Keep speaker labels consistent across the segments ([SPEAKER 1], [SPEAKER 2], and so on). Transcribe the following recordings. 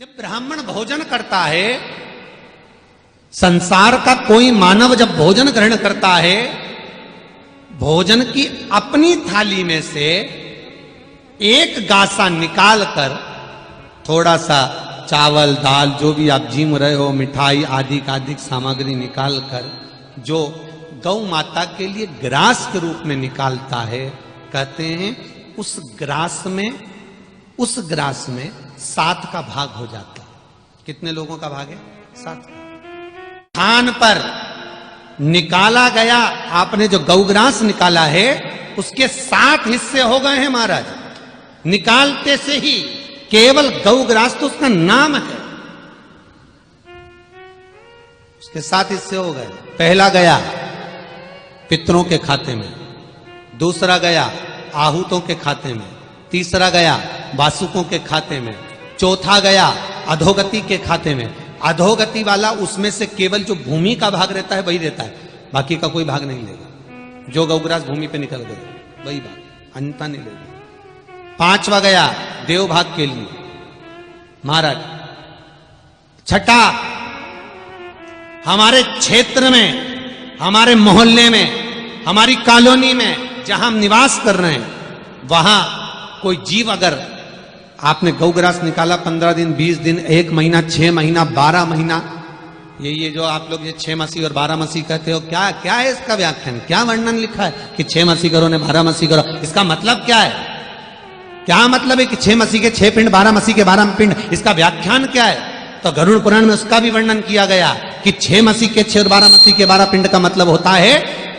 [SPEAKER 1] जब ब्राह्मण भोजन करता है, संसार का कोई मानव जब भोजन ग्रहण करता है, भोजन की अपनी थाली में से एक गासा निकालकर थोड़ा सा चावल दाल जो भी आप जीम रहे हो, मिठाई आदि आदि सामग्री निकालकर जो गौ माता के लिए ग्रास के रूप में निकालता है, कहते हैं उस ग्रास में 7 का भाग हो जाता है। कितने लोगों का भाग है? 7। थान पर निकाला गया, आपने जो गौग्रास निकाला है उसके 7 हिस्से हो गए हैं महाराज। निकालते से ही केवल गौग्रास तो उसका नाम है, उसके 7 हिस्से हो गए। पहला गया पितरों के खाते में, दूसरा गया आहूतों के खाते में, तीसरा गया वासुकों के खाते में, चौथा गया अधोगति के खाते में। अधोगति वाला उसमें से केवल जो भूमि का भाग रहता है वही रहता है, बाकी का कोई भाग नहीं लेगा। जो गौग्रास भूमि पे निकल गया वही भाग, अन्यथा नहीं लेगा। 5वां गया देव भाग के लिए महाराज। 6ठा हमारे क्षेत्र में, हमारे मोहल्ले में, हमारी कॉलोनी में जहां हम निवास कर रहे हैं, वहां कोई जीव अगर आपने गौग्रास निकाला 15 दिन, 20 दिन, 1 महीना, 6 महीना, 12 महीना, ये जो आप लोग ये 6 मासी और 12 मासी कहते हो, क्या है इसका व्याख्यान? क्या वर्णन लिखा है कि 6 मासी करो ने 12 मासी करो? इसका मतलब क्या है? क्या मतलब है कि 6 मासी के 6 पिंड, 12 मासी के 12 पिंड? इसका व्याख्यान क्या है? तो गरुड़ पुराण में उसका भी वर्णन किया गया कि 6 मासी के 6 और 12 मासी के 12 पिंड का मतलब होता है,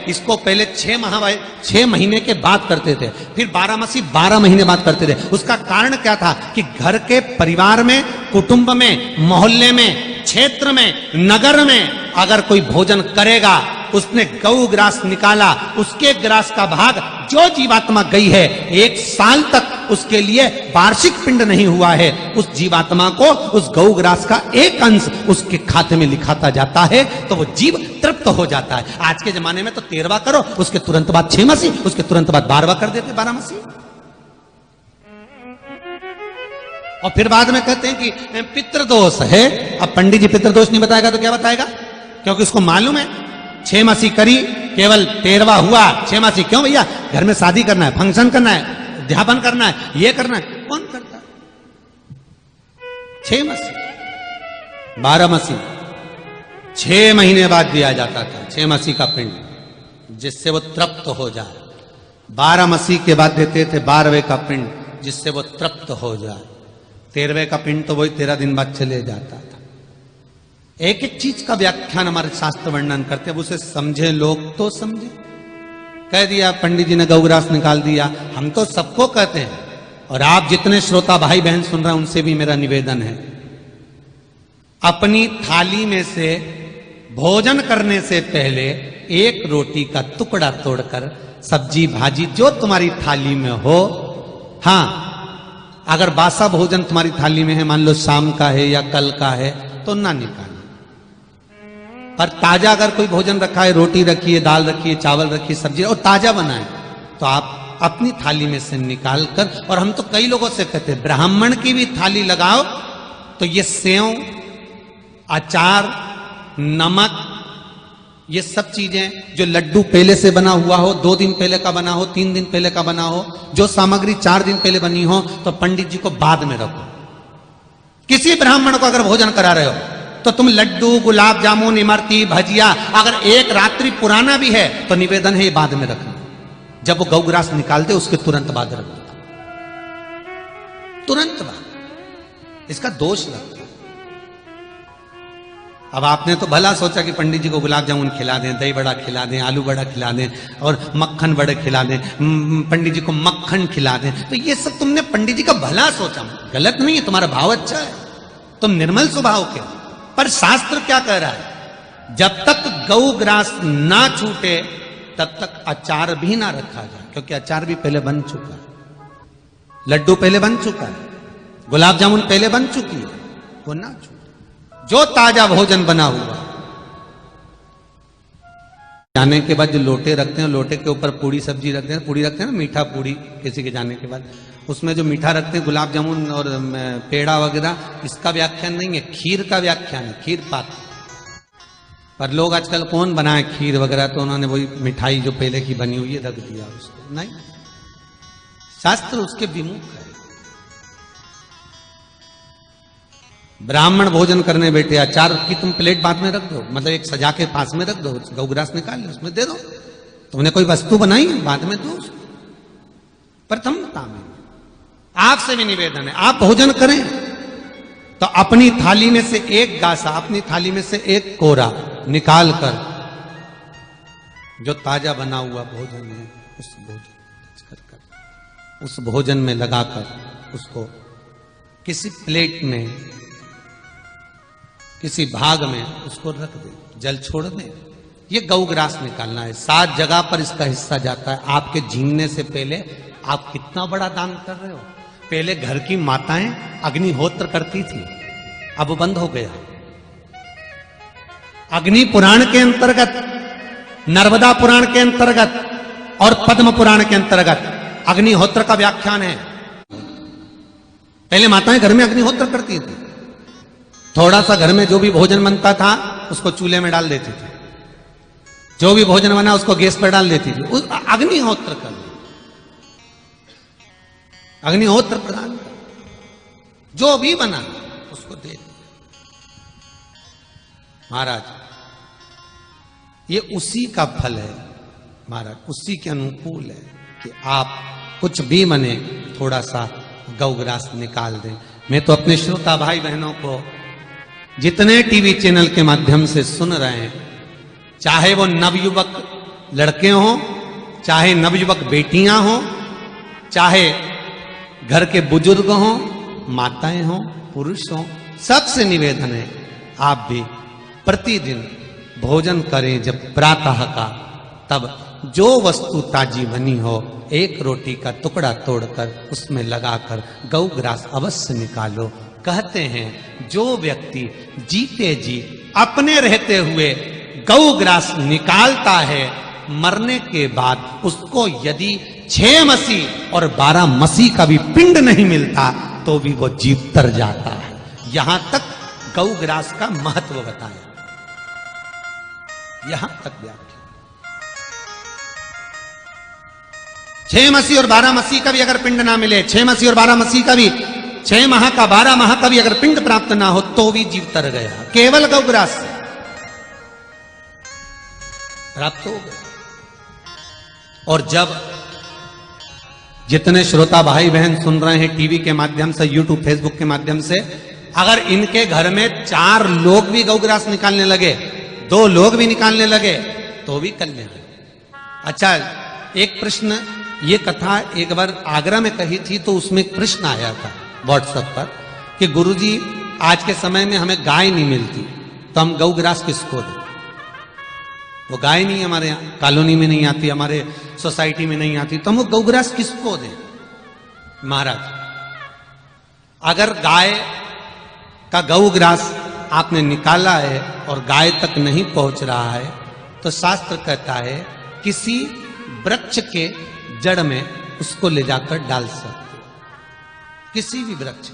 [SPEAKER 1] इसको पहले 6 महीने के बाद करते थे, फिर 12 मासी 12 महीने बाद करते थे। उसका कारण क्या था कि घर के परिवार में, कुटुंब में, मोहल्ले में, क्षेत्र में, नगर में अगर कोई भोजन करेगा, उसने गौ ग्रास निकाला, उसके ग्रास का भाग जो जीवात्मा गई है 1 साल तक उसके लिए वार्षिक पिंड नहीं हुआ है, उस जीवात्मा को उस गौ ग्रास का एक अंश उसके खाते में लिखाता जाता है, तो वो जीव तृप्त हो जाता है। आज के जमाने में तो 13वां करो, उसके तुरंत बाद 6 मासी, उसके तुरंत बाद 12वां कर देते 12 मासी, और फिर बाद में कहते हैं कि पितृदोष है। अब पंडित जी पितृदोष नहीं बताएगा तो क्या बताएगा? क्योंकि उसको मालूम है 6 मासी करी, केवल 13वां हुआ। 6 मासी क्यों भैया? घर में शादी करना है, फंक्शन करना है, अध्यापन करना है, ये करना है। कौन करता है? 6 मासी 12 मासी 6 महीने बाद दिया जाता था 6 मासी का पिंड, जिससे वो तृप्त हो जाए। 12 मासी के बाद देते थे 12वें का पिंड, जिससे वो तृप्त हो जाए। 13वें का पिंड तो वही 13 दिन बाद चले जाता था। एक एक चीज का व्याख्यान हमारे शास्त्र वर्णन करते हैं, उसे समझे लोग तो समझे। कह दिया पंडित जी ने गौग्रास निकाल दिया, हम तो सबको कहते हैं, और आप जितने श्रोता भाई बहन सुन रहे हैं उनसे भी मेरा निवेदन है, अपनी थाली में से भोजन करने से पहले एक रोटी का टुकड़ा तोड़कर सब्जी भाजी जो तुम्हारी थाली में हो, हाँ अगर बासा भोजन तुम्हारी थाली में है, मान लो शाम का है या कल का है, तो ना निकाल। पर ताजा अगर कोई भोजन रखा है, रोटी रखी है, दाल रखी है, चावल रखी है, सब्जी और ताजा बना है, तो आप अपनी थाली में से निकाल कर, और हम तो कई लोगों से कहते हैं ब्राह्मण की भी थाली लगाओ, तो ये सेव, अचार, नमक, ये सब चीजें जो लड्डू पहले से बना हुआ हो, 2 दिन पहले का बना हो, 3 दिन पहले का बना हो, जो सामग्री 4 दिन पहले बनी हो, तो पंडित जी को बाद में रखो। किसी ब्राह्मण को अगर भोजन करा रहे हो तो तुम लड्डू, गुलाब जामुन, इमरती, भजिया अगर 1 रात्रि पुराना भी है तो निवेदन है ये बाद में रखना। जब वो गौग्रास निकालते उसके तुरंत बाद रख दो, तुरंत बाद, इसका दोष लगता है। अब आपने तो भला सोचा कि पंडित जी को गुलाब जामुन खिला दें, दही बड़ा खिला दें, आलू बड़ा खिला दें और मक्खन बड़े खिला दें, पंडित जी को मक्खन खिला दें, तो ये सब तुमने पंडित जी का भला सोचा। गलत नहीं है, तुम्हारा भाव अच्छा है, तुम निर्मल स्वभाव के। पर शास्त्र क्या कह रहा है? जब तक गौग्रास ना छूटे तब तक अचार भी ना रखा जाए, क्योंकि अचार भी पहले बन चुका है, लड्डू पहले बन चुका है, गुलाब जामुन पहले बन चुकी है, वो ना छूटे। जो ताजा भोजन बना हुआ, जाने के बाद जो लोटे रखते हैं, लोटे के ऊपर पूड़ी सब्जी रखते हैं, पूड़ी रखते हैं ना, मीठा पूड़ी किसी के जाने के बाद, उसमें जो मीठा रखते हैं गुलाब जामुन और पेड़ा वगैरह, इसका व्याख्यान नहीं है, खीर का व्याख्यान है, खीर पाक। पर लोग आजकल कौन बनाए खीर वगैरह, तो उन्होंने वही मिठाई जो पहले की बनी हुई है रख दिया उसको। नहीं, शास्त्र उसके विमुख है। ब्राह्मण भोजन करने बैठे, अचार की तुम प्लेट बाद में रख दो, मतलब एक सजा के पास में रख दो, गौग्रास निकाल लो, उसमें दे दो। तुमने कोई वस्तु बनाई है, बाद में दो उसको। प्रथमता में आपसे भी निवेदन है, आप भोजन करें तो अपनी थाली में से एक गासा, अपनी थाली में से एक कोरा निकाल कर, जो ताजा बना हुआ भोजन है उस भोजन में लगाकर उसको किसी प्लेट में, किसी भाग में उसको रख दे, जल छोड़ दे। ये गौग्रास निकालना है। 7 जगह पर इसका हिस्सा जाता है। आपके जीने से पहले आप कितना बड़ा दान कर रहे हो। पहले घर की माताएं अग्निहोत्र करती थी, अब बंद हो गया। अग्नि पुराण के अंतर्गत, नर्मदा पुराण के अंतर्गत और पद्म पुराण के अंतर्गत अग्निहोत्र का व्याख्यान है। पहले माताएं घर में अग्निहोत्र करती थी। थोड़ा सा घर में जो भी भोजन बनता था उसको चूल्हे में डाल देती थी, जो भी भोजन बना उसको गैस पर डाल देती थी। अग्निहोत्र कर, अग्निहोत्र प्रदान कर, जो भी बना उसको दे। महाराज, ये उसी का फल है महाराज, उसी के अनुकूल है कि आप कुछ भी बने थोड़ा सा गौग्रास निकाल दें। मैं तो अपने श्रोता भाई बहनों को जितने टीवी चैनल के माध्यम से सुन रहे हैं, चाहे वो नवयुवक लड़के हों, चाहे नवयुवक बेटियां हों, चाहे घर के बुजुर्ग हों, माताएं हों, पुरुष हों, सबसे निवेदन है आप भी प्रतिदिन भोजन करें। जब प्रातः का, तब जो वस्तु ताजी बनी हो, एक रोटी का टुकड़ा तोड़कर उसमें लगाकर गौग्रास अवश्य निकालो। कहते हैं जो व्यक्ति जीते जी अपने रहते हुए गौग्रास निकालता है, मरने के बाद उसको यदि 6 मसीह और 12 मसीह का भी पिंड नहीं मिलता तो भी वो जीव तर जाता है। यहां तक गौग्रास का महत्व बताया, यहां तक व्याख्या। 6 मसीह और 12 मसीह का भी अगर पिंड ना मिले, 6 मसीह और 12 मसीह का भी, 6 माह का 12 माह का भी अगर पिंड प्राप्त ना हो तो भी जीव तर गया, केवल गौग्रास से प्राप्त हो गया। और जब जितने श्रोता भाई बहन सुन रहे हैं टीवी के माध्यम से, यूट्यूब फेसबुक के माध्यम से, अगर इनके घर में 4 लोग भी गौग्रास निकालने लगे, 2 लोग भी निकालने लगे, तो भी कल्याण। अच्छा, एक प्रश्न, ये कथा एक बार आगरा में कही थी तो उसमें एक प्रश्न आया था व्हाट्सएप पर कि गुरुजी आज के समय में हमें गाय नहीं मिलती तो हम गौग्रास किसको दें। वो गाय नहीं हमारे यहाँ कॉलोनी में नहीं आती, हमारे सोसाइटी में नहीं आती, तो हम वो गौग्रास किसको दें। महाराज, अगर गाय का गौग्रास आपने निकाला है और गाय तक नहीं पहुंच रहा है तो शास्त्र कहता है किसी वृक्ष के जड़ में उसको ले जाकर डाल सकते, किसी भी वृक्ष।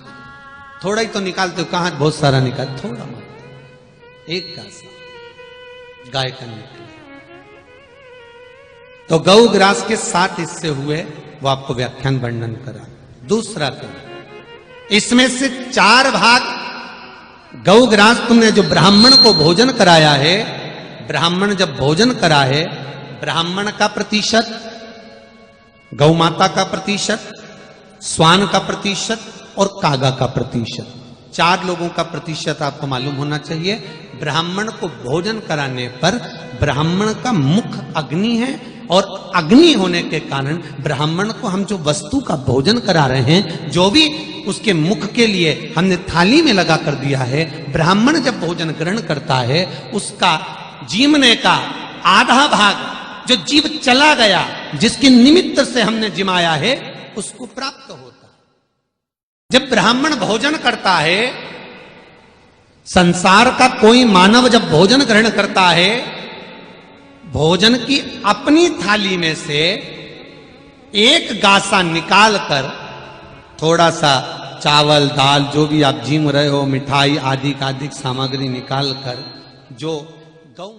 [SPEAKER 1] थोड़ा ही तो निकालते हो, कहां बहुत सारा निकाल, थोड़ा मत, एक का सा गाय का निकले। तो गौग्रास के 7 हिस्से हुए, वो आपको व्याख्यान वर्णन करा। दूसरा तो इसमें से 4 भाग गौग्रास तुमने जो ब्राह्मण को भोजन कराया है, ब्राह्मण जब भोजन करा है, ब्राह्मण का प्रतिशत, गौ माता का प्रतिशत, स्वान का प्रतिशत और कागा का प्रतिशत, 4 लोगों का प्रतिशत आपको मालूम होना चाहिए। ब्राह्मण को भोजन कराने पर ब्राह्मण का मुख अग्नि है और अग्नि होने के कारण ब्राह्मण को हम जो वस्तु का भोजन करा रहे हैं, जो भी उसके मुख के लिए हमने थाली में लगा कर दिया है, ब्राह्मण जब भोजन ग्रहण करता है उसका जीमने का आधा भाग जो जीव चला गया, जिसके निमित्त से हमने जिमाया है, उसको प्राप्त होता है। जब ब्राह्मण भोजन करता है, संसार का कोई मानव जब भोजन ग्रहण करता है, भोजन की अपनी थाली में से एक गासा निकालकर थोड़ा सा चावल दाल जो भी आप जीम रहे हो, मिठाई आदि का अधिक सामग्री निकाल कर जो गौ